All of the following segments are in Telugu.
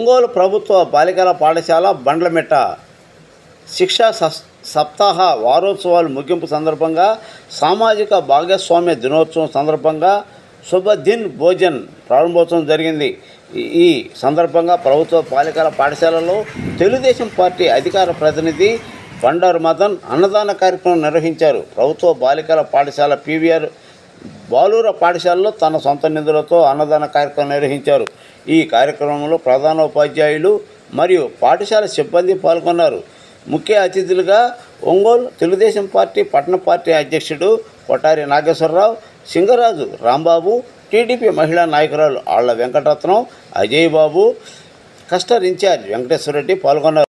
ఒంగోలు ప్రభుత్వ బాలికల పాఠశాల బండ్లమెట్ట శిక్షా సప్తాహ వారోత్సవాలు ముగింపు సందర్భంగా సామాజిక భాగస్వామ్య దినోత్సవం సందర్భంగా శుభదిన్ భోజన్ ప్రారంభోత్సవం జరిగింది. ఈ సందర్భంగా ప్రభుత్వ బాలికల పాఠశాలలో తెలుగుదేశం పార్టీ అధికార ప్రతినిధి బండారు మదన్ అన్నదాన కార్యక్రమం నిర్వహించారు. ప్రభుత్వ బాలికల పాఠశాల పీవీఆర్ బాలూర పాఠశాలలో తన సొంత నిధులతో అన్నదాన కార్యక్రమం నిర్వహించారు. ఈ కార్యక్రమంలో ప్రధానోపాధ్యాయులు మరియు పాఠశాల సిబ్బంది పాల్గొన్నారు. ముఖ్య అతిథులుగా ఒంగోలు తెలుగుదేశం పార్టీ పట్టణ పార్టీ అధ్యక్షుడు కొటారి నాగేశ్వరరావు, సింగరాజు రాంబాబు, టీడీపీ మహిళా నాయకురాలు ఆళ్ల వెంకటరత్నం, అజయ్ బాబు, కస్టర్ ఇన్ఛార్జ్ వెంకటేశ్వరరెడ్డి పాల్గొన్నారు.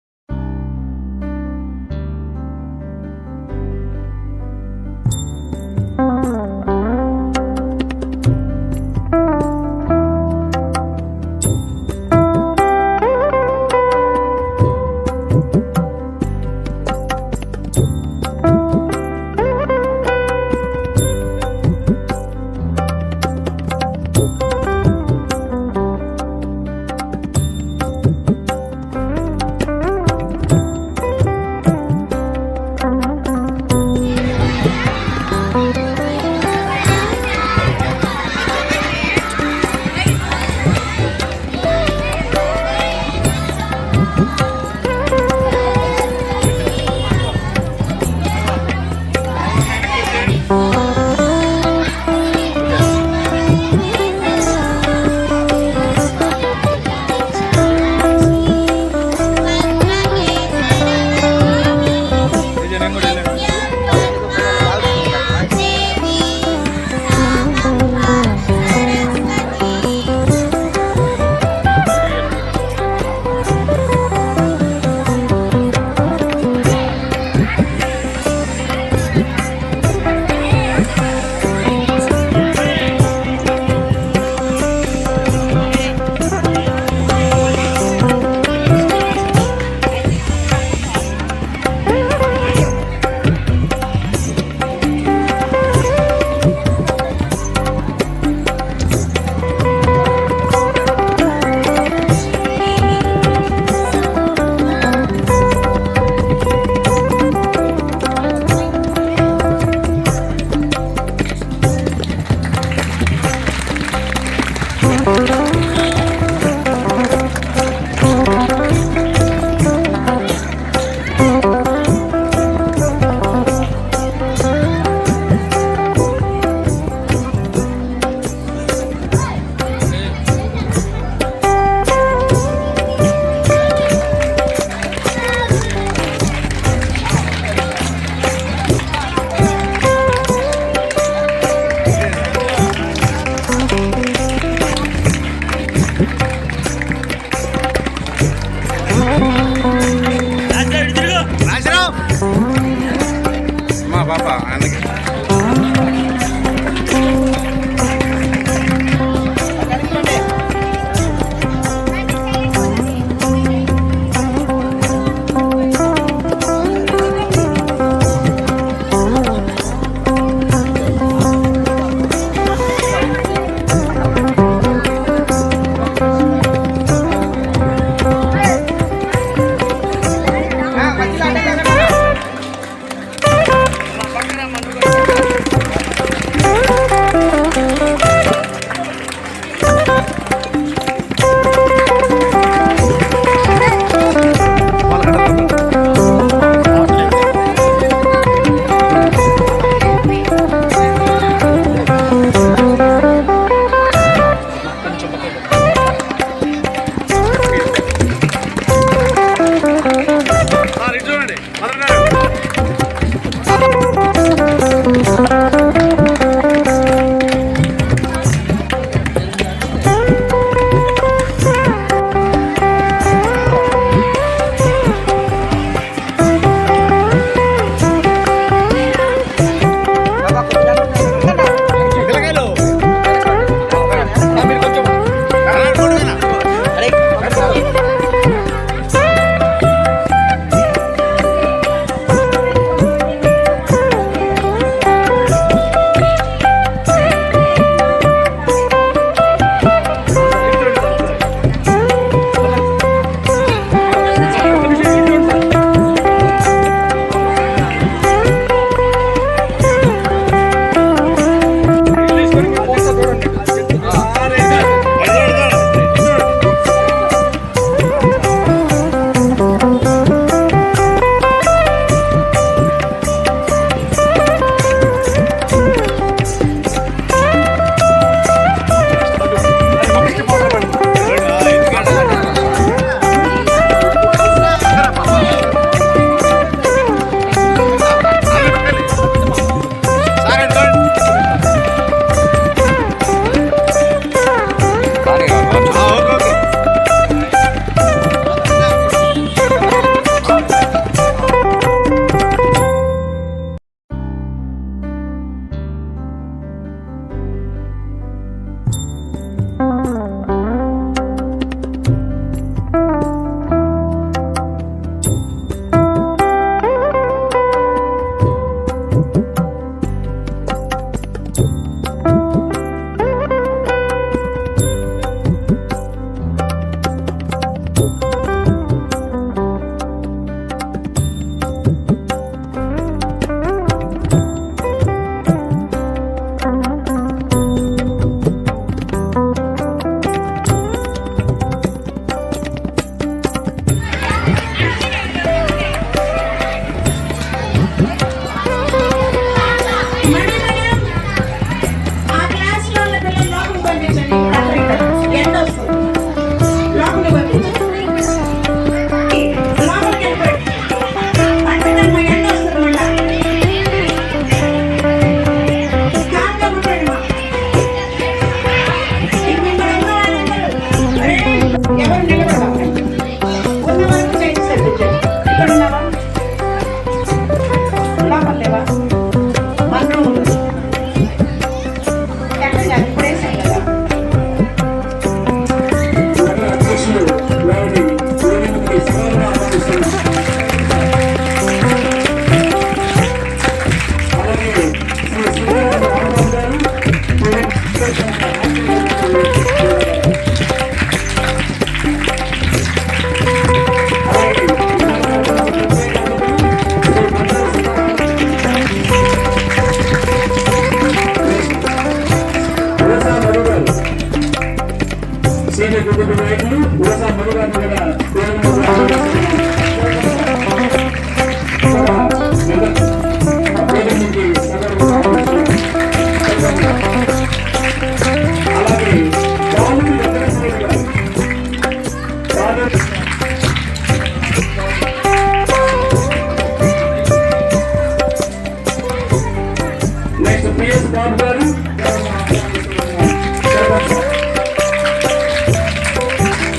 బాబు గారు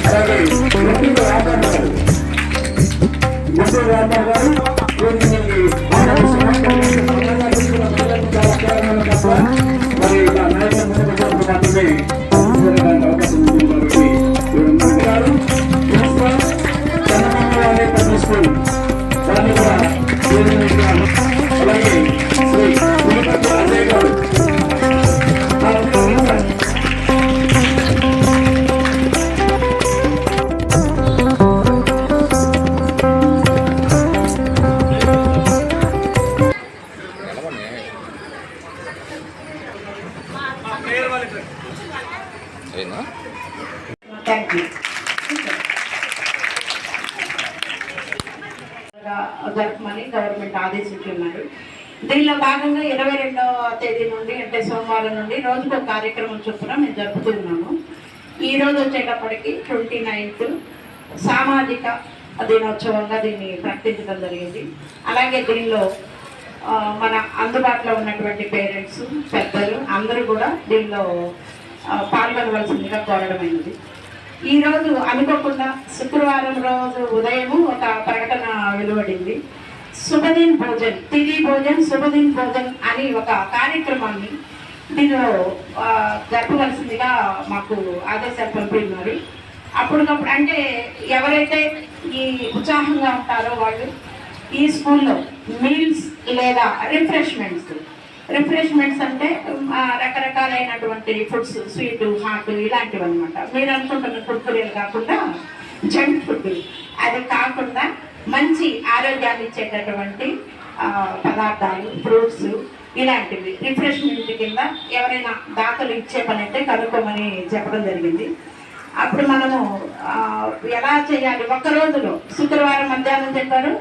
అలాగే గుంటూరు రామారావు గారు మరి ఇలా నాయకుల ముందుకు మాత్రమే అవకాశం ఉంటుంది కాబట్టి గారు చంద్రబాబు పనిచేస్తుంది దాన్ని కూడా అలాగే శ్రీ పులిపతి అజయ్ గారు జరపమని గవర్నమెంట్ ఆదేశించున్నారు. దీనిలో భాగంగా 22వ తేదీ నుండి అంటే సోమవారం నుండి రోజుకు ఒక కార్యక్రమం చొప్పున మేము జరుపుతున్నాము. ఈ రోజు వచ్చేటప్పటికి 29th సామాజిక దినోత్సవంగా దీన్ని ప్రకటించడం జరిగింది. అలాగే దీనిలో మన అందుబాటులో ఉన్నటువంటి పేరెంట్స్ పెద్దలు అందరూ కూడా దీనిలో పాల్గొనవలసిందిగా కోరడమైంది. ఈరోజు అనుకోకుండా శుక్రవారం రోజు ఉదయం ఒక ప్రకటన వెలువడింది. శుభదిన్ భోజన్, తిథి భోజన్, శుభదిన్ భోజన్ అని ఒక కార్యక్రమాన్ని దీనిలో జరపవలసిందిగా మాకు ఆదేశాలు పంపిస్తున్నారు. అప్పటికప్పుడు అంటే ఎవరైతే ఈ ఉత్సాహంగా ఉంటారో వాళ్ళు ఈ స్కూల్లో మీల్స్ లేదా రిఫ్రెష్మెంట్స్ అంటే రకరకాలైనటువంటి ఫుడ్స్, స్వీట్, హాట్ ఇలాంటివి అనమాట. మీరు అనుకుంటున్న కుర్కురేలు కాకుండా జంక్ ఫుడ్, అది కాకుండా మంచి ఆరోగ్యాన్ని ఇచ్చేటటువంటి పదార్థాలు, ఫ్రూట్స్ ఇలాంటివి రిఫ్రెష్మెంట్ కింద ఎవరైనా దాతలు ఇచ్చే పని అయితే కనుక్కోమని చెప్పడం జరిగింది. అప్పుడు మనము ఎలా చేయాలి, ఒక్క రోజులో శుక్రవారం మధ్యాహ్నం చెప్పారు,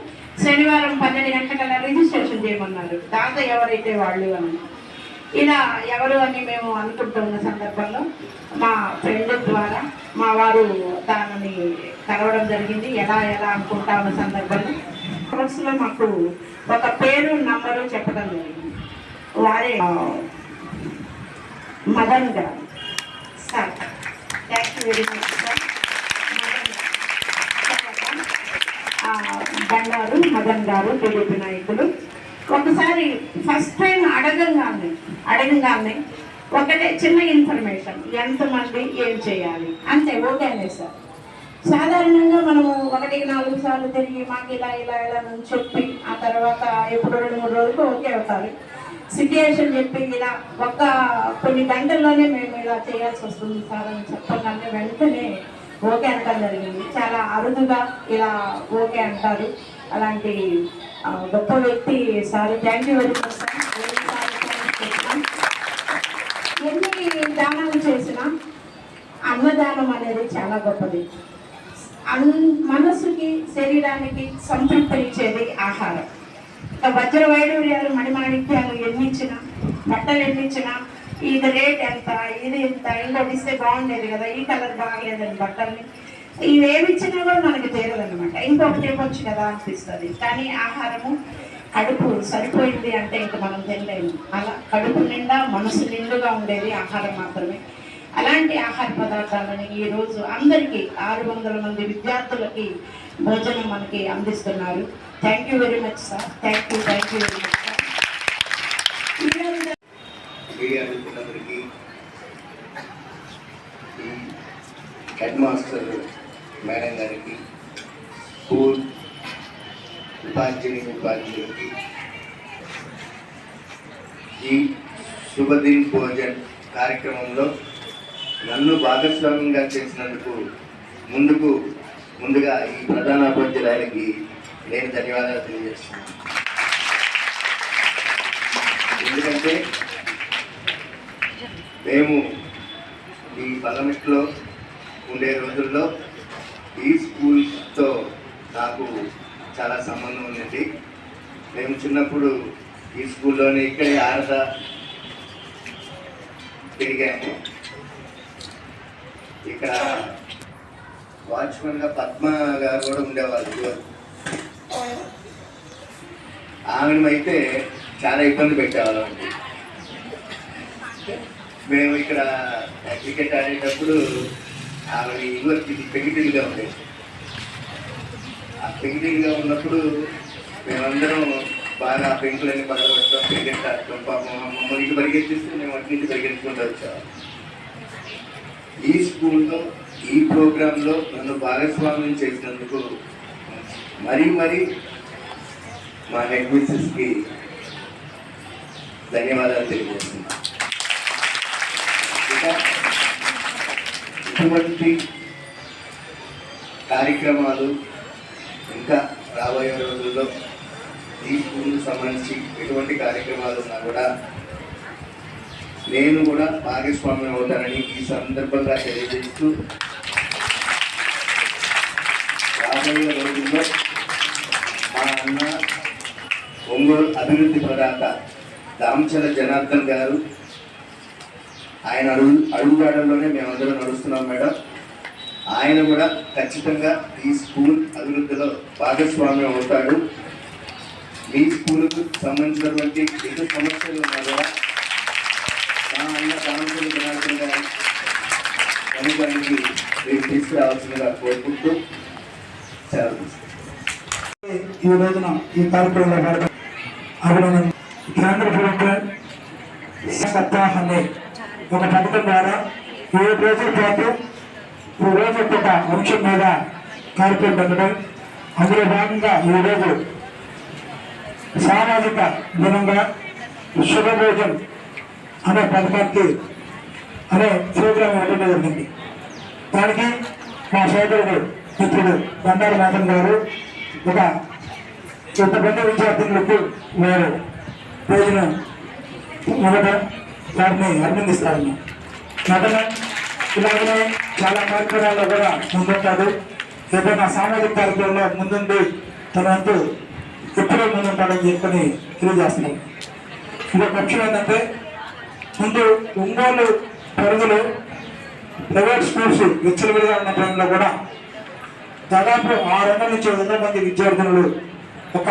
శనివారం 12 గంటల రిజిస్ట్రేషన్ చేయమన్నారు. దాత ఎవరైతే వాళ్ళు అని ఇలా ఎవరు అని మేము అనుకుంటున్న సందర్భంలో మా ఫ్రెండ్ ద్వారా మా వారు దానిని కలవడం జరిగింది. ఎలా అనుకుంటా ఉన్న సందర్భంలో కోర్సులో మాకు ఒక పేరు నంబరు చెప్పడం జరిగింది. వారే మదన్ గారు. Sir thank you very much sir. Bandaru Madan గారు టీడీపీ నాయకులు. ఒకసారి ఫస్ట్ టైం అడగంగానే ఒకటే చిన్న ఇన్ఫర్మేషన్, ఎంతమంది ఏం చేయాలి అంతే, ఓకేనే సార్. సాధారణంగా మనము 1-4 సార్లు తిరిగి మాకు ఇలా అని చెప్పి ఆ తర్వాత ఎప్పుడు 2-3 రోజులకు ఓకే అవుతారు. సిట్యుయేషన్ చెప్పి ఇలా కొన్ని గంటల్లోనే మేము ఇలా చేయాల్సి వస్తుంది సార్ అని చెప్పగానే వెంటనే ఓకే అనడం జరిగింది. చాలా అరుదుగా ఇలా ఓకే అంటారు. అలాంటి గొప్ప వ్యక్తి sir. Thank you very much sir. ఎన్ని దానాలు చేసినా అన్నదానం అనేది చాలా గొప్పది. మనసుకి, శరీరానికి సంతృప్తినిచ్చేది ఆహారం. వజ్ర వైడూర్యాలు, మణిమాణిక్యాలు ఎన్నిచ్చినా, బట్టలు ఎన్నిచ్చినా, ఇది రేట్ ఎంత, ఇది ఎంత, ఇంకోటి ఇస్తే బాగుండేది కదా, ఈ కలర్ బాగలేదని బట్టల్ని ఇవేమిచ్చినా కూడా మనకి తీరదనమాట. ఇంకొకటి ఇవ్వచ్చు కదా అనిపిస్తుంది. కానీ ఆహారము కడుపు సరిపోయింది అంటే ఇంక మనం తినలేము. అలా కడుపు నిండా మనసు నిండుగా ఉండేది ఆహారం మాత్రమే. అలాంటి ఆహార పదార్థాలని ఈరోజు అందరికీ 600 మంది విద్యార్థులకి భోజనం మనకి అందిస్తున్నారు. Thank you very much sir. Thank you very much sir. Head master madam గారికి, స్కూల్ ఉపాధ్యాయులకి ఈ శుభదిన్ భోజన్ కార్యక్రమంలో నన్ను భాగస్వామ్యంగా చేసినందుకు ముందుగా ఈ ప్రధానోపాధ్యాయులకి నేను ధన్యవాదాలు తెలియజేస్తున్నాను. ఎందుకంటే మేము ఈ పార్లమెంట్లో ఉండే రోజుల్లో ఈ స్కూల్తో నాకు చాలా సంబంధం ఉంది. మేము చిన్నప్పుడు ఈ స్కూల్లోనే ఇక్కడే ఆడతా తిరిగాము. ఇక్కడ వాచ్మెన్గా పద్మ గారు కూడా ఉండేవాళ్ళు. ఆమెను అయితే చాలా ఇబ్బంది పెట్టేవాళ్ళం అండి. మేము ఇక్కడ క్రికెట్ ఆడేటప్పుడు ఆవిడ ఇదివరకు పెంగిటిల్గా ఉండేది. ఆ పెంగిటిల్గా ఉన్నప్పుడు మేమందరం బాగా పెంకులన్నీ పడగొట్టడం, క్రికెట్ ఆడటం. పాపం మమ్మల్ని పరిగెత్తిస్తే మేము అటు నుంచి పరిగెత్తుకుంటూ వచ్చాము. ఈ స్కూల్లో ఈ ప్రోగ్రాంలో నన్ను భాగస్వామ్యం చేసినందుకు మరీ మా హెడ్ మిస్సెస్కి ధన్యవాదాలు తెలియజేస్తున్నాను. ఇటువంటి కార్యక్రమాలు ఇంకా రాబోయే రోజుల్లో ఈ స్కూల్కి సంబంధించి ఎటువంటి కార్యక్రమాలు ఉన్నా కూడా నేను కూడా భాగస్వామ్యం అవుతానని ఈ సందర్భంగా తెలియజేస్తూ, రాబోయే రోజుల్లో మా అన్న ఒంగోలు అభివృద్ధి ప్రదాత దామచల జనార్దన్ గారు, ఆయన అడుగుజాడల్లోనే మేమందరం నడుస్తున్నాం మేడం. ఆయన కూడా ఖచ్చితంగా ఈ స్కూల్ అభివృద్ధిలో భాగస్వామ్యం అవుతాడు. మీ స్కూల్కు సంబంధించినటువంటి ఎన్ని సమస్యలు ఉన్నా కూడా మా అన్న దామచల జనార్దన్ గారు అనుభవానికి మీరు తీసుకురావాల్సిందిగా కోరుకుంటూ సెలవు. ఈ రోజున ఈ కార్యక్రమంలో అభినందన కేంద్ర ప్రభుత్వం సప్తాహాన్ని ఒక పథకం ద్వారా 7 రోజుల పాటు రోజు ఒక్కొక్క అంశం మీద కార్యక్రమం పెట్టడం. అందులో భాగంగా ఈరోజు సామాజిక దినంగా శుభభోజన్ అనే పథకానికి అనే ప్రోగ్రాం ఇవ్వడం జరిగింది. దానికి మా సోదరుడు మిత్రుడు బండారు మాధవ్ గారు ఒక 100 విద్యార్థులకు వారు భోజనం ఇవ్వడం, వారిని అభినందిస్తారన్న నటన ఇలాగనే చాలా కార్యక్రమాల్లో కూడా ముందుంటాడు. ఏదైనా సామాజిక కార్యక్రమంలో ముందుండి తన వంతు ఎప్పుడూ ముందుంటాడని చెప్పని తెలియజేస్తున్నాం. ఇంకొక విషయం ఏంటంటే, ముందు ఒంగోలు పరిధిలో ప్రైవేట్ స్కూల్స్ విచ్చలవిడిగా ఉన్న టైంలో కూడా దాదాపు 600 నుంచి 100 మంది విద్యార్థులు ఒక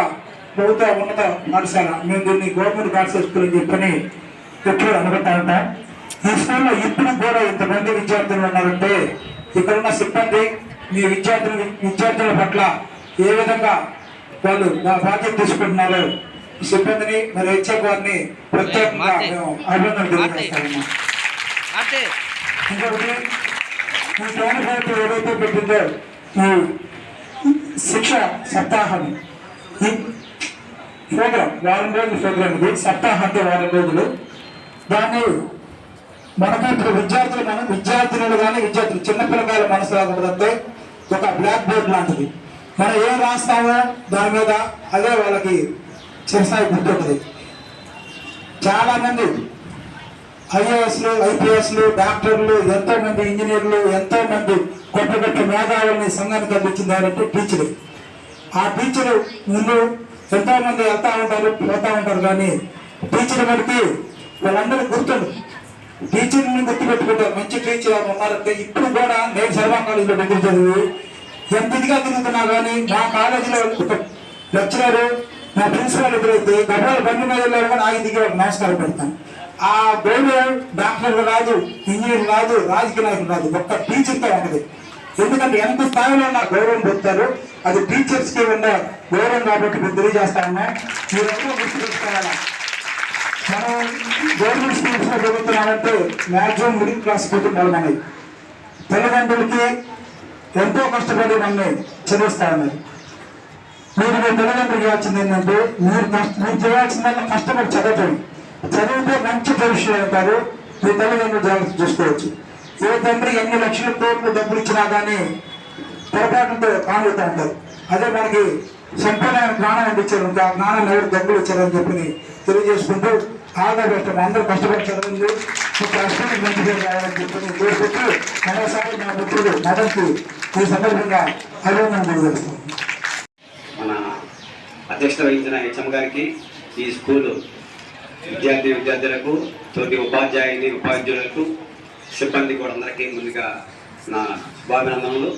ప్రభుత్వ ఉన్నత పాఠశాల, మేము దీన్ని గవర్నమెంట్ పాఠశాల స్కూల్ అని చెప్పని ఎప్పుడు అనుకుంటా ఉంటాం. ఈ స్కూల్లో ఇప్పుడు కూడా ఇంతమంది విద్యార్థులు ఉన్నారంటే ఇక్కడ ఉన్న సిబ్బంది మీ విద్యార్థుల పట్ల ఏ విధంగా వాళ్ళు బాధ్యత తీసుకుంటున్నారో సిబ్బందిని మరి హెచ్ఎం వారిని ప్రత్యేకంగా మేము అభినందనలు తెలియజేస్తామన్నా. ఇంకొకటి ఈ కేంద్ర ప్రభుత్వం ఏదైతే పెట్టిందో ఈ శిక్ష సప్తాహం, ఈ ప్రోగ్రాం 4 రోజుల ప్రోగ్రాం, ఇది సప్తాహం అంటే 4 రోజులు. దాన్ని మనకి ఇప్పుడు విద్యార్థులు కానీ విద్యార్థులు చిన్నపిల్లకాయల మనసు రాకూడదంటే ఒక బ్లాక్ బోర్డ్ లాంటిది. మనం ఏం రాస్తామో దాని మీద అదే వాళ్ళకి చిరస్థాయి గుర్తుంటుంది. చాలా మంది ఐఏఎస్లు, ఐపీఎస్లు, డాక్టర్లు, ఎంతో మంది ఇంజనీర్లు, ఎంతో మంది గొప్ప గొప్ప మేధావుల్ని సంఘానికి అందించింది ఎవరంటే టీచరు. ఆ టీచరు ముందు ఎంతో మంది వెళ్తూ ఉంటారు, పోతూ ఉంటారు, కానీ టీచర్ మనకి వాళ్ళందరూ గుర్తుండు. టీచర్ని గుర్తుపెట్టుకుంటారు. మంచి టీచర్ ఉన్నారంటే ఇప్పుడు కూడా నేను సర్వా కాలేజీలో డిగ్రీ చదివి ఎంత ఇదిగా తిరుగుతున్నా కానీ మా కాలేజీలో ఒక లెక్చరర్, మా ప్రిన్సిపాల్ ఎదురైతే గబాల బండి మీద కూడా ఆగి దిగి నమస్కారం పెడతాను. ఆ గౌరవం డాక్టర్ రాదు, ఇంజనీర్ రాదు, రాజకీయ నాయకులు రాదు, ఒక్క టీచర్తో ఉన్నది. ఎందుకంటే ఎంత స్థాయిలో ఉన్న గౌరవం పొందుతారు, అది టీచర్స్కి ఉన్న గౌరవం కాబట్టి మేము తెలియజేస్తామన్నా. మీరందరూ గుర్తుపెట్టుకోవాలా, మనం గవర్నమెంట్ స్కూల్స్లో చదువుతున్నామంటే మ్యాక్సిమం మిడిల్ క్లాస్ కుటుంబాలు మనవి. తల్లిదండ్రులకి ఎంతో కష్టపడి మనల్ని చదివిస్తామన్నారు. మీరు మీ తల్లిదండ్రులు చేయాల్సింది ఏంటంటే మీరు చేయాల్సిందల్లా కష్టపడి చదవటం. చదివితే మంచి భవిష్యత్తు అవుతారు, మీ తల్లిదండ్రులు జాగ్రత్త చూసుకోవచ్చు. ఏ తండ్రి ఎన్ని లక్షల కోట్లు డబ్బులు ఇచ్చినా కానీ పొరపాటుతో కానుగుతూ ఉంటారు. అదే మనకి సంపూర్ణమైన జ్ఞానం అందించారు, ఆ జ్ఞానం ఎవరు డబ్బులు ఇచ్చారని చెప్పి తెలియజేసుకుంటూ ఆధారపడటం అందరూ కష్టపడి చదవండి, కష్టానికి మంచి పేరు రావాలని చెప్పి కోరుకుంటూ మరోసారి మా మిత్రుడు మదన్కి ఈ సందర్భంగా అభినందన తెలియజేస్తాం. మన అధ్యక్షత వహించిన హెచ్ఎం గారికి, ఈ స్కూలు విద్యార్థులకు, తోటి ఉపాధ్యాయులకు, సిబ్బంది కూడా అందరికీ ముందుగా నా శుభాభినందనలు.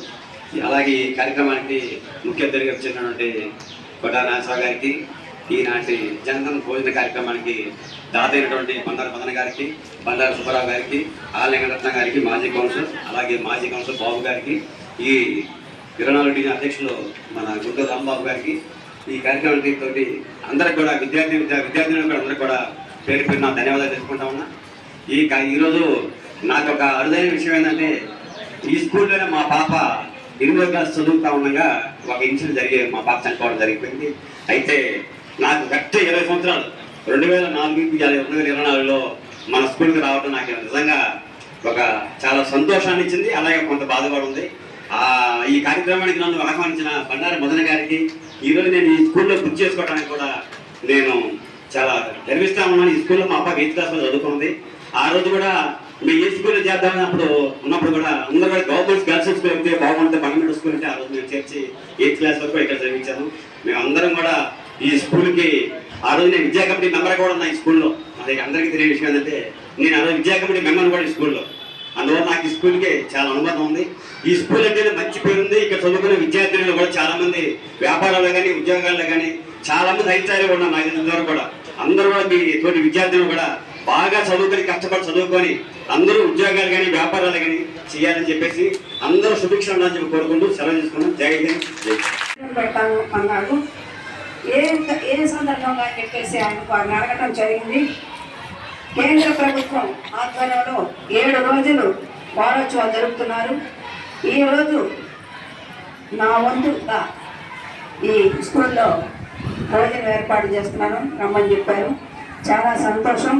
అలాగే ఈ కార్యక్రమానికి ముఖ్య అతిథిగా వచ్చినటువంటి కొట్టా నాగేశ్వరరావు గారికి, ఈనాటి జనధన్ భోజన కార్యక్రమానికి దాదైనటువంటి బండారు మదన గారికి, బండారు సుబ్బారావు గారికి, వెంకటరత్న గారికి, మాజీ కౌన్సిలర్, అలాగే మాజీ కౌన్సిలర్ బాబు గారికి, ఈ 24 డివిజన్ అధ్యక్షులు మన గుంటూరు రాంబాబు గారికి, ఈ కార్యక్రమానికి తోటి అందరికి కూడా విద్యార్థులకు కూడా అందరికి కూడా పేరు పేరు నా ధన్యవాదాలు తెలుసుకుంటా ఉన్నా. ఈరోజు నాకు ఒక అరుదైన విషయం ఏంటంటే, ఈ స్కూల్లోనే మా పాప 8వ క్లాస్ చదువుతా ఉండగా ఒక ఇన్సిడెంట్ మా పాప చనిపోవడం జరిగిపోయింది. అయితే నాకు కరెక్ట్ 20 సంవత్సరాలు 2024లో మన స్కూల్కి రావడం నాకు నిజంగా ఒక చాలా సంతోషాన్ని ఇచ్చింది, అలాగే కొంత బాధ కూడా ఉంది. ఈ కార్యక్రమానికి నన్ను ఆహ్వానించిన బండారు మదన గారికి ఈరోజు నేను ఈ స్కూల్లో గుర్తు చేసుకోవడానికి కూడా నేను చాలా గర్విస్తా ఉన్నాను. ఈ స్కూల్లో మా అబ్బాయి 8th క్లాస్లో చదువుకుంది. ఆ రోజు కూడా మేము ఏ స్కూల్లో చేద్దామన్నప్పుడు ఉన్నప్పుడు కూడా అందరూ కూడా గవర్నమెంట్ గర్ల్స్ స్కూల్ అయితే బాగుంటుంది, గవర్నమెంట్ స్కూల్ అంటే ఆ రోజు మేము చేర్చి 8th క్లాస్ వరకు ఇక్కడ చదివించాను. మేము అందరం కూడా ఈ స్కూల్కి ఆ రోజు నేను విద్యా కమిటీ మెంబర్ కూడా ఉన్నా ఈ స్కూల్లో. అది అందరికీ తెలియని విషయం ఏంటంటే, నేను ఆ రోజు విద్యా కమిటీ మెంబర్ కూడా ఈ స్కూల్లో. అందువల్ల నాకు ఈ స్కూల్కి చాలా అనుబంధం ఉంది. ఈ స్కూల్ అంటే మంచి పేరుంది. ఇక్కడ చదువుకునే విద్యార్థులు కూడా చాలా మంది వ్యాపారాల్లో కానీ ఉద్యోగాల్లో కానీ చాలా మంది అధికారులు కూడా నాకు తెలిసినంత కూడా అందరూ కూడా మీ తోటి విద్యార్థులు కూడా బాగా చదువుకొని కష్టపడి చదువుకొని అందరూ ఉద్యోగాలు కానీ వ్యాపారాలు కానీ చేయాలని చెప్పేసి అందరూ సుభిక్ష ఉండాలని చెప్పి కోరుకుంటూ సెలవు తీసుకున్నాం. జై హింద్, జై పెట్టాను అన్నాడు. ఏ సందర్భంగా చెప్పేసి ఆయనకు అడగటం జరిగింది. కేంద్ర ప్రభుత్వం ఆధ్వర్యంలో 7 రోజులు వారోత్సవాలు జరుపుతున్నారు. ఈరోజు నా వంతుగా ఈ స్కూల్లో భోజనం ఏర్పాటు చేస్తున్నాను, రమ్మని చెప్పారు. చాలా సంతోషం.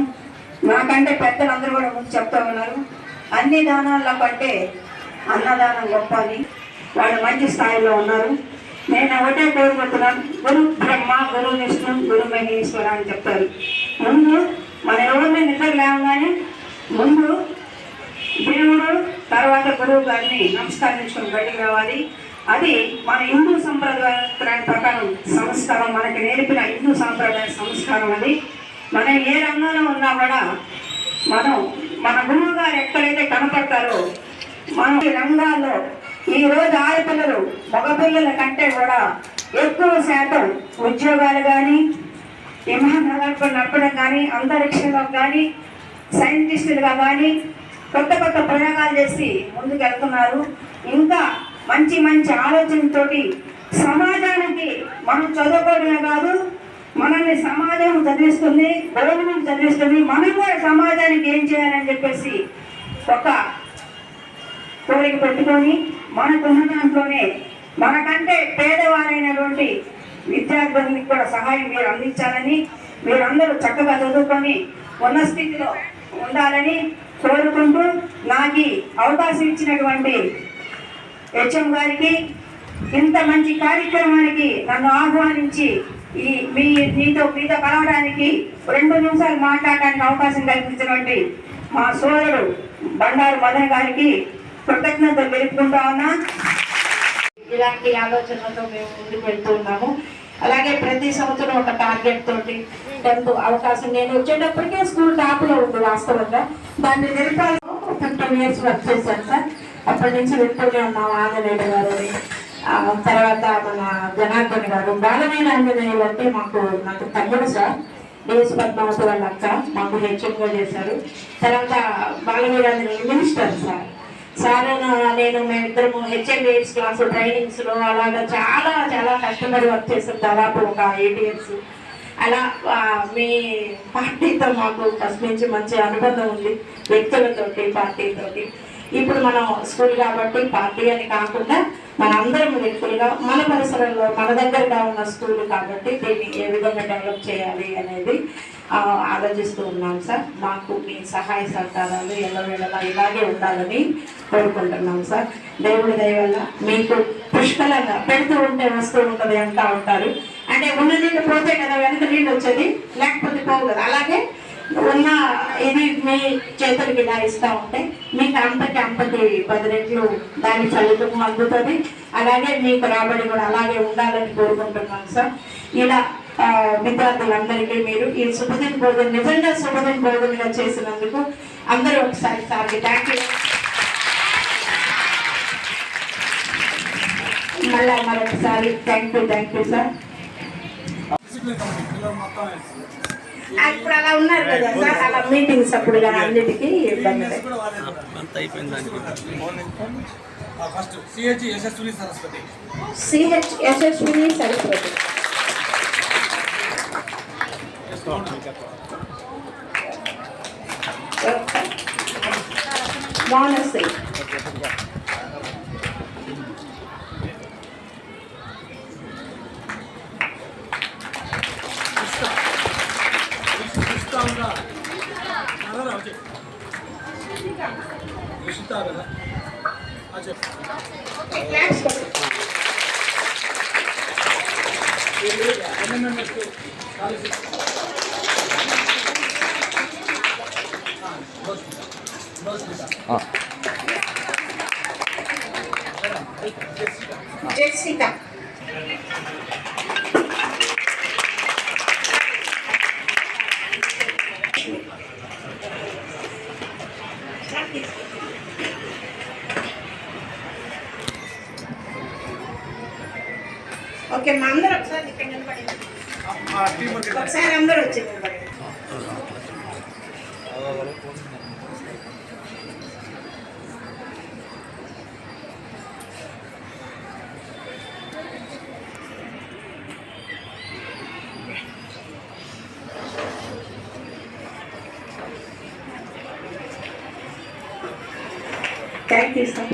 నాకంటే పెద్దలందరూ కూడా ముందు చెప్తా ఉన్నారు, అన్ని దానాల కంటే అన్నదానం గొప్ప అని. వాళ్ళు మంచి స్థాయిలో ఉన్నారు. నేను ఒకటే కోరుకుంటున్నాను, గురు బ్రహ్మ, గురు విష్ణు, గురు మహేశ్వర అని చెప్తారు. ముందు మన ఎవరిని నిద్ర లేవగానే ముందు దేవుడు, తర్వాత గురువు గారిని నమస్కరించుకొని బయటికి రావాలి. అది మన హిందూ సంప్రదాయం ప్రకారం సంస్కారం, మనకి నేర్పిన హిందూ సాంప్రదాయ సంస్కారం. అది మనం ఏ రంగంలో ఉన్నా కూడా మన గురువు గారు ఎక్కడైతే కనపడతారో మన రంగాల్లో ఈరోజు ఆడపిల్లలు మగపిల్లల కంటే కూడా ఎక్కువ శాతం ఉద్యోగాలు కానీ, విమానాలు నడపడం కానీ, అంతరిక్షంలో కానీ, సైంటిస్టులుగా కానీ కొత్త కొత్త ప్రయోగాలు చేసి ముందుకు వెళ్తున్నారు. ఇంకా మంచి మంచి ఆలోచనతోటి సమాజానికి మనం చదువుకోవడమే కాదు, మనల్ని సమాజం చదివిస్తుంది, గవర్నమెంట్ చదివిస్తుంది. మనం కూడా సమాజానికి ఏం చేయాలని చెప్పేసి ఒక కోరిక పెట్టుకొని మనకున్న దాంట్లోనే మనకంటే పేదవారైనటువంటి విద్యార్థులకి కూడా సహాయం మీరు అందించాలని, మీరందరూ చక్కగా చదువుకొని ఉన్న స్థితిలో ఉండాలని కోరుకుంటూ, నాకు అవకాశం ఇచ్చినటువంటి హెచ్ఎం గారికి, ఇంత మంచి కార్యక్రమానికి నన్ను ఆహ్వానించి మీతో కలవడానికి 2 నిమిషాలు మాట్లాడడానికి అవకాశం కల్పించినటువంటి మా సోదరుడు బండారు మదన్ గారికి కృతజ్ఞతలు తెలుపుకుంటా ఉన్నా. ఇలాంటి ఆలోచనలతో మేము ముందుకు వెళ్తూ ఉన్నాము. అలాగే ప్రతి సంవత్సరం ఒక టార్గెట్ తోటి 10th అవకాశం, నేను వచ్చేటప్పటికే స్కూల్ టాప్లో ఉంది వాస్తవంగా. దాన్ని నిలిపాలి. 15 years వర్క్ చేశాను సార్. అప్పటి నుంచి వెళ్తూనే ఉన్నాం. ఆంజనేయుడు గారు, తర్వాత మన జనార్దన్ గారు, బాలమైన ఆంజనేయులు అంటే నాకు తమ్ముడు సార్. డిఎస్ పద్మావతి వాళ్ళ అక్క మాకు హెచ్ఎంగా చేశారు. తర్వాత బాలమైన మినిస్టర్ సార్ నేను మేమిద్దరము HM 8th క్లాస్ ట్రైనింగ్స్లో అలాగా చాలా చాలా కష్టపడి వర్క్ చేసాం. దాదాపు ఒక 8 years. అలా మీ పార్టీతో మాకు ఫస్ట్ నుంచి మంచి అనుబంధం ఉంది, వ్యక్తులతోటి, పార్టీతోటి. ఇప్పుడు మనం స్కూల్ కాబట్టి పార్టీ అని కాకుండా మనందరం వ్యక్తులుగా మన పరిసరంలో మన దగ్గరగా ఉన్న స్కూల్ కాబట్టి దీన్ని ఏ విధంగా డెవలప్ చేయాలి అనేది ఆలోచిస్తూ ఉన్నాం సార్. మాకు మీ సహాయ సహకారాలు ఎల్లవేళలా ఇలాగే ఉండాలని కోరుకుంటున్నాం సార్. దేవుడి దయ వల్ల మీకు పుష్కలంగా పెడుతూ ఉంటే వస్తూ ఉంటుంది అంటా ఉంటారు. అంటే ఉన్న నీళ్ళు పోతే కదా వెనక నీళ్ళు వచ్చేది, లేకపోతే పోవు కదా. అలాగే ఉన్న ఇది మీ చేతులకి ఇలా ఇస్తూ ఉంటే మీకు అంతకి 10 రెట్లు దాని ఫలితం అందుతుంది. అలాగే మీకు రాబడి కూడా అలాగే ఉండాలని కోరుకుంటున్నాను సార్. ఇలా విద్యార్థులందరికీ మీరు ఈ శుభదిన భోజనం నిజంగా శుభదిన భోజనంగా చేసినందుకు అందరూ ఒకసారి సార్కి థ్యాంక్ యూ. మరొకసారి thank you sir. Discipline committee పిల్లలు మొత్తం ఇప్పుడు అలా ఉన్నారు కదా సార్, అలా మీటింగ్స్ అప్పుడు కానీ అన్నిటికీ ఇబ్బంది లేదు. కూడా వాళ్ళే ఫస్ట్ సిహెచ్ యశస్విని సరస్వతి సిహెచ్ యశస్విని సరస్వతి, మౌనశ్రీ, కదా చెప్పు జెసికా, ఓకే మా అందరూ ఒకసారి ఇక్కడ నిలబడి, ఒకసారి అందరూ వచ్చి నిలబడి. Thank you sir.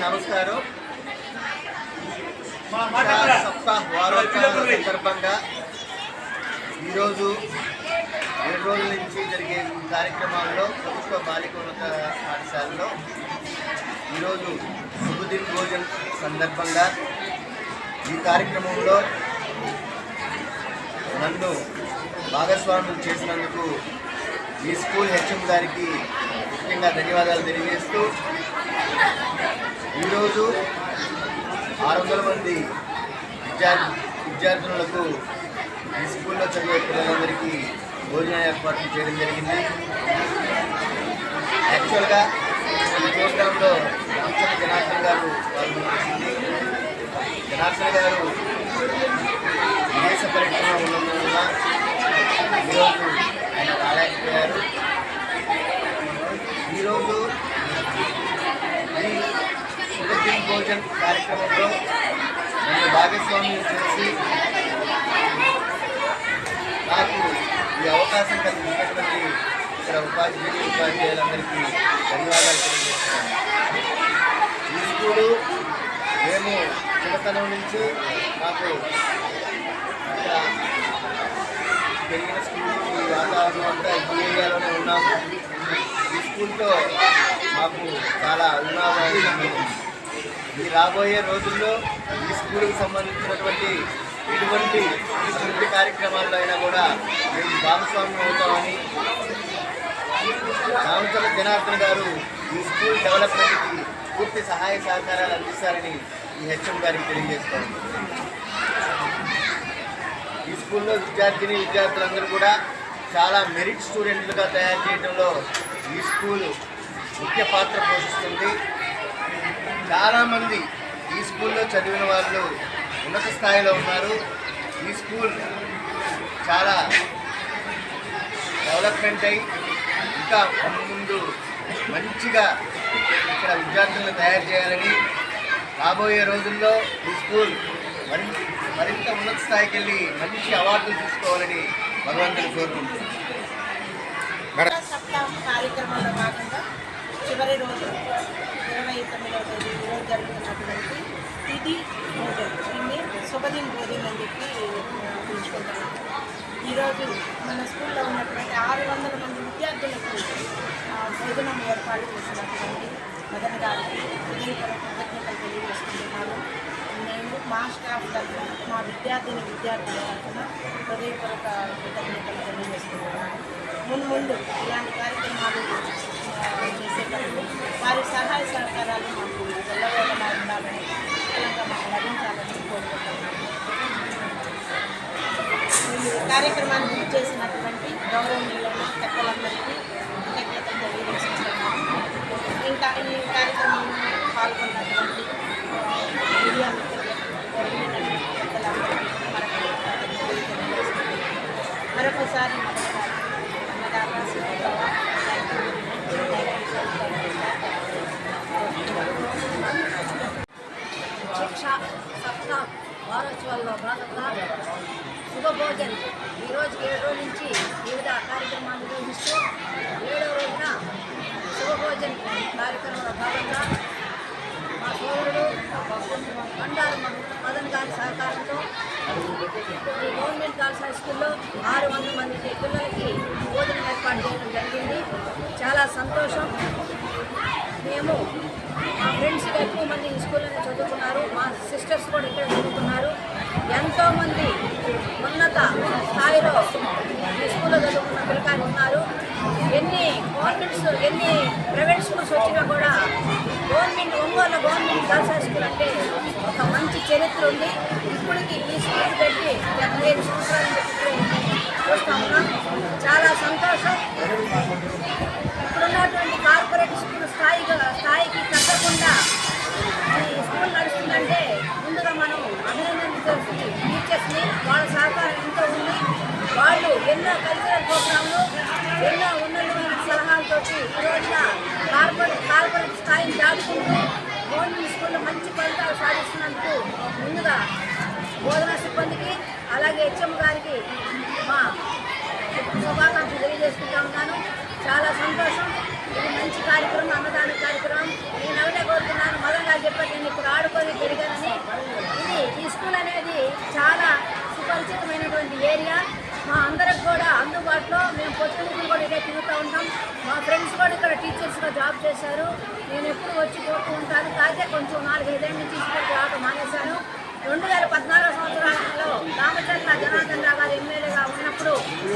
నమస్కారం. సప్తాహ్ వారోత్సవాల సందర్భంగా ఈరోజు 7 రోజుల నుంచి జరిగే కార్యక్రమాల్లో ప్రభుత్వ బాలికోన్నత పాఠశాలలో ఈరోజు శుభదిన్ భోజన్ సందర్భంగా ఈ కార్యక్రమంలో నన్ను భాగస్వాములు చేసినందుకు ఈ స్కూల్ హెచ్ఎం గారికి ముఖ్యంగా ధన్యవాదాలు తెలియజేస్తూ ఈరోజు 600 మంది విద్యార్థులకు ఈ స్కూల్లో చదివే పిల్లలందరికీ భోజన ఏర్పాట్లు చేయడం జరిగింది. యాక్చువల్గా ఈ ప్రోగ్రాంలో జనార్దన్ గారు పాల్గొనాల్సింది. జనార్దన్ గారు విదేశ పర్యటన ఉన్నందువల్ల ఈరోజు ఆయన రాలేకపోయారు. ఈరోజు ఈ శుభదిన్ భోజన్ కార్యక్రమంలో నన్ను భాగస్వామ్యం చేసి నాకు ఈ అవకాశం కలిగించినటువంటి ఇక్కడ ఉపాధ్యాయులందరికీ ధన్యవాదాలు తెలియజేస్తున్నాను. ఈ స్కూలు మేము చిన్నతనం నుంచి మాకు ఇక్కడ పెరిగిన స్కూలు, ఈ వాతావరణం అంతా ఈ ఏరియాలోనే ఉన్నాము. ఈ స్కూల్తో మాకు చాలా అభిమానం. ఈ రాబోయే రోజుల్లో ఈ స్కూల్కి సంబంధించినటువంటి ఎటువంటి అభివృద్ధి కార్యక్రమాల్లో అయినా కూడా మేము భాగస్వామ్యం అవుతామని రామచంద్ర జనార్దన్ గారు ఈ స్కూల్ డెవలప్మెంట్కి పూర్తి సహాయ సహకారాలు అందిస్తారని ఈ హెచ్ఎం గారికి తెలియజేస్తాను. ఈ స్కూల్లో విద్యార్థులందరూ కూడా చాలా మెరిట్ స్టూడెంట్లుగా తయారు చేయడంలో ఈ స్కూల్ ముఖ్య పాత్ర పోషిస్తుంది. చాలామంది ఈ స్కూల్లో చదివిన వాళ్ళు ఉన్నత స్థాయిలో ఉన్నారు. ఈ స్కూల్ చాలా డెవలప్మెంట్ అయి ఇంకా ముందు మంచిగా ఇక్కడ విద్యార్థులను తయారు చేయాలని, రాబోయే రోజుల్లో ఈ స్కూల్ మరింత ఉన్నత స్థాయికి వెళ్ళి మంచి అవార్డులు తీసుకోవాలని భగవంతుని కోరుకుంటున్నాను. సప్తాహం కార్యక్రమంలో భాగంగా చివరి రోజు 29వ తేదీ ఈరోజు జరుగుతున్నటువంటి ఇది భోజనం, దీన్ని శుభదిన్ భోజనం అని చెప్పి పిలుచుకుంటున్నాము. ఈరోజు మన స్కూల్లో ఉన్నటువంటి 600 మంది విద్యార్థులకు భోజనం ఏర్పాటు చేసినటువంటి మదన్ గారికి హృదయపూర్వక కృతజ్ఞతలు తెలియజేసుకుంటున్నాను. నేను మా స్టాఫ్ తరఫున, మా విద్యార్థుల తరఫున హృదయపూర్వక కృతజ్ఞతలు తెలియజేసుకుంటున్నాను. ముందు ఇలాంటి కార్యక్రమాలు చేసేటప్పుడు వారి సహాయ సహకారాలు మాకు వెళ్ళవేళలా ఉండాలని, పుష్కలంగా మాకు లభించాలని కోరుకుంటున్నాను. ఈ కార్యక్రమాన్ని చేసినటువంటి గౌరవనీయులైన పెద్దలందరికీ కృతజ్ఞతలు తెలియజేసుకుంటున్నాను. ఇంకా ఈ కార్యక్రమంలో పాల్గొన్నటువంటి మీడియా మరొకసారి శిక్షా సప్తాహ వారోత్సవాల్లో భాగంగా శుభభోజన్ ఈరోజుకి 7 రోజుల నుంచి వివిధ కార్యక్రమాలు నిర్వహిస్తూ 7వ రోజున శుభభోజన్ కార్యక్రమంలో భాగంగా మా సోదరుడు బండారు మదన్ గారి సహకారంతో ఈ గవర్నమెంట్ గర్ల్స్ హై స్కూల్లో 600 మంది పిల్లలకి భోజనం ఏర్పాటు చేయడం జరిగింది. చాలా సంతోషం. మేము మా ఫ్రెండ్స్ ఎక్కువ మంది ఈ స్కూల్లోనే చదువుకున్నారు, మా సిస్టర్స్ కూడా ఇక్కడ చదువుకున్నారు. ఎంతోమంది ఉన్నత స్థాయిలో ఈ స్కూల్లో చదువుకున్న పిల్లకాయలు ఉన్నారు. ఎన్ని ప్రైవేట్ స్కూల్స్ వచ్చినా కూడా Ongole government girls high school అంటే ఒక మంచి చరిత్ర ఉంది. ఇప్పటికి ఈ స్కూల్ పెట్టి 75 సంవత్సరాల నుంచి చూస్తూ ఉన్నాం. చాలా సంతోషం. ఇప్పుడున్నటువంటి కార్పొరేట్ స్కూల్ స్థాయికి తగ్గకుండా ఈ స్కూల్ నడుస్తుందంటే ముందుగా మనం అభినందించాల్సి టీచర్స్ని. వాళ్ళ సహకారం ఎంతో ఉంది. వాళ్ళు ఎన్నో కల్చరల్ ప్రోగ్రాంలు, ఎన్నో ఉన్నతమైన సలహాలతో ఈ రోజున కార్పొరేట్ స్థాయిని దాటుకుంటూ గవర్నమెంట్ స్కూల్లో మంచి ఫలితాలు సాధిస్తున్నందుకు ముందుగా బోధనా సిబ్బందికి అలాగే హెచ్ఎం గారికి మా శుభాకాంక్షలు తెలియజేసుకుంటా ఉన్నాను. చాలా సంతోషం. ఇది మంచి కార్యక్రమం, అన్నదాన కార్యక్రమం. నేను ఒకటే కోరుతున్నాను, మదన్ గారు చెప్పారు నేను ఇప్పుడు ఆడుకొని పెరిగానని. ఈ స్కూల్ అనేది చాలా సుపరిచితమైనటువంటి ఏరియా. మా అందరికి కూడా అందుబాటులో. మేము పొద్దున్నలు కూడా ఇదే తిరుగుతూ ఉంటాం. మా ఫ్రెండ్స్ కూడా ఇక్కడ టీచర్స్గా జాబ్ చేశారు. నేను ఎప్పుడు వచ్చి పోతూ ఉంటాను. కాకపోతే కొంచెం 4-5 ఏళ్ళ నుంచి స్కూల్కి రావడం మానేశాను. 2014 సంవత్సరంలో రామచంద్ర జనార్దన్ రావు గారు ఎమ్మెల్యేగా ఉన్నప్పుడు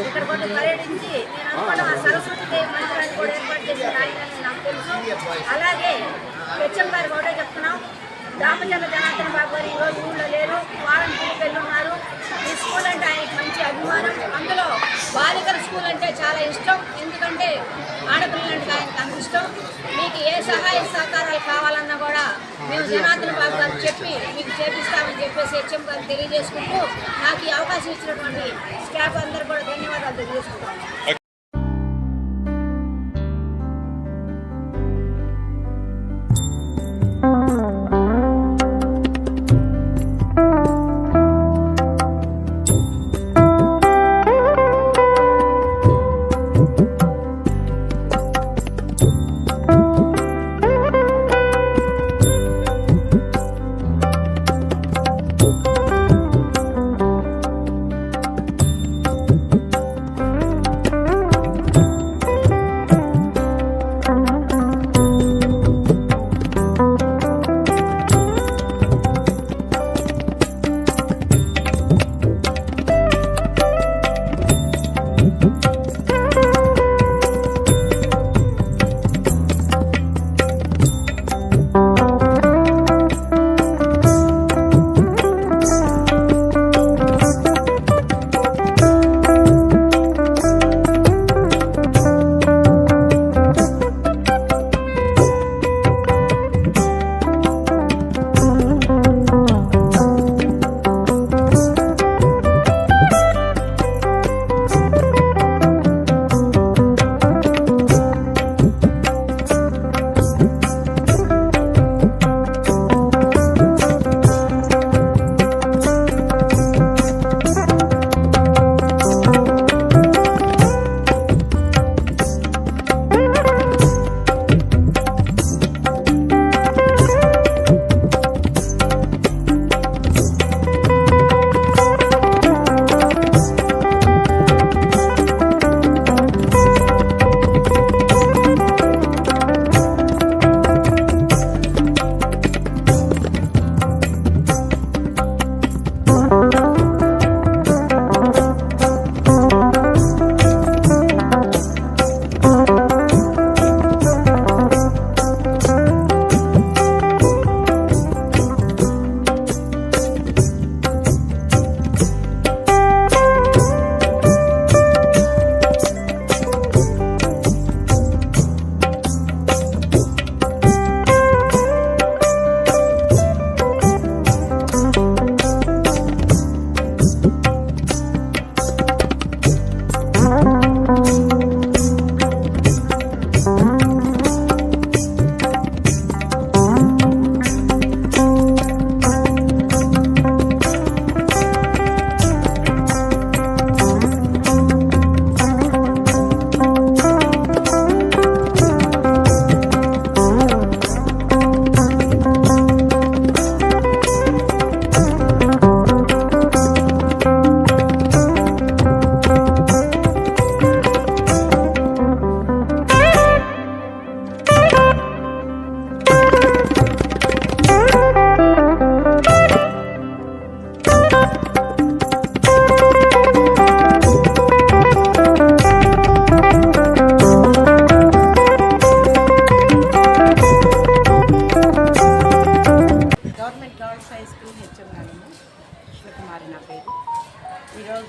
ఇక్కడ కొంచెం పర్యటించి నేను అనుకున్న సరస్వతి దేవి మందిరాన్ని కూడా ఏర్పాటు చేసిన ఆయనని నాకు తెలుసు. అలాగే హెచ్ఎం గారికి ఒకటే చెప్తున్నాం, రామచంద్ర జనార్దన్ బాబు గారు ఈరోజు ఊళ్ళో లేరు, వారం తిరిగి వెళ్ళున్నారు. ఈ స్కూల్ అంటే ఆయనకి మంచి అభిమానం. అందులో బాలికల స్కూల్ అంటే చాలా ఇష్టం. ఎందుకంటే ఆడపిల్లలంటే ఆయనకు అంత ఇష్టం. మీకు ఏ సహాయ సహకారాలు కావాలన్నా కూడా మేము జనార్దన్ బాబు గారు చెప్పి మీకు చేపిస్తామని చెప్పేసి హెచ్ఎం గారు తెలియజేసుకుంటూ నాకు ఈ అవకాశం ఇచ్చినటువంటి స్టాఫ్ అందరూ కూడా ధన్యవాదాలు తెలియజేసుకుంటాం.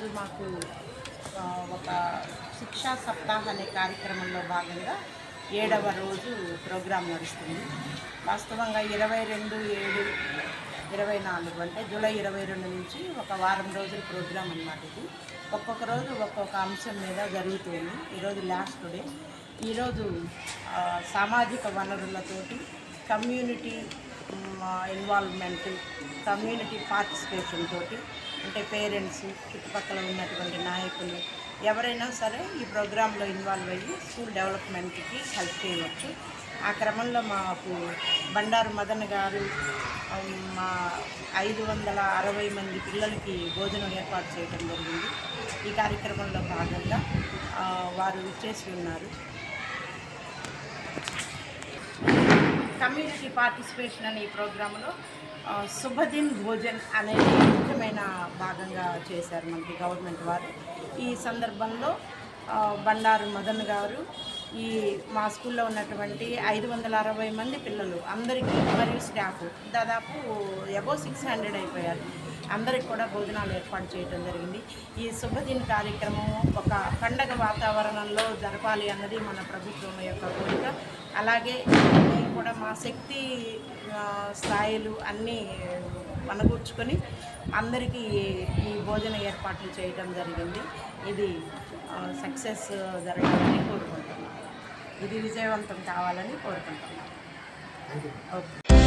ఈరోజు మాకు ఒక శిక్షా సప్తాహ్ అనే కార్యక్రమంలో భాగంగా 7వ రోజు ప్రోగ్రాం నడుస్తుంది. వాస్తవంగా 22/7/24 అంటే జూలై 22 నుంచి ఒక వారం రోజుల ప్రోగ్రాం అన్నమాట. ఇది ఒక్కొక్క రోజు ఒక్కొక్క అంశం మీద జరుగుతుంది. ఈరోజు లాస్ట్ డే. ఈరోజు సామాజిక వనరులతోటి కమ్యూనిటీ ఇన్వాల్వ్మెంట్, కమ్యూనిటీ పార్టిసిపేషన్ తోటి, అంటే పేరెంట్స్, చుట్టుపక్కల ఉన్నటువంటి నాయకులు ఎవరైనా సరే ఈ ప్రోగ్రాంలో ఇన్వాల్వ్ అయ్యి స్కూల్ డెవలప్మెంట్కి హెల్ప్ చేయవచ్చు. ఆ క్రమంలో మాకు బండారు మదన్ గారు మా 560 మంది పిల్లలకి భోజనం ఏర్పాటు చేయడం జరిగింది. ఈ కార్యక్రమంలో భాగంగా వారు ఇచ్చేసి ఉన్నారు. కమ్యూనిటీ పార్టిసిపేషన్ అనే ఈ ప్రోగ్రాంలో శుభదిన్ భోజన్ అనేది ముఖ్యమైన భాగంగా చేశారు మనకి గవర్నమెంట్ వారు. ఈ సందర్భంలో బండారు మదన్ గారు ఈ మా స్కూల్లో ఉన్నటువంటి 560 మంది పిల్లలు అందరికీ మరియు స్టాఫ్ దాదాపు అబౌవ్ 600 అయిపోయారు. అందరికి కూడా భోజనాలు ఏర్పాటు చేయడం జరిగింది. ఈ శుభదిన్ కార్యక్రమం ఒక పండగ వాతావరణంలో జరపాలి అన్నది మన ప్రభుత్వం యొక్క కోరిక. అలాగే మేము కూడా మా శక్తి స్థాయిలు అన్నీ మనగూర్చుకొని అందరికీ ఈ భోజన ఏర్పాట్లు చేయడం జరిగింది. ఇది సక్సెస్ జరగాలని కోరుకుంటున్నాం. ఇది విజయవంతం కావాలని కోరుకుంటున్నాం. ఓకే.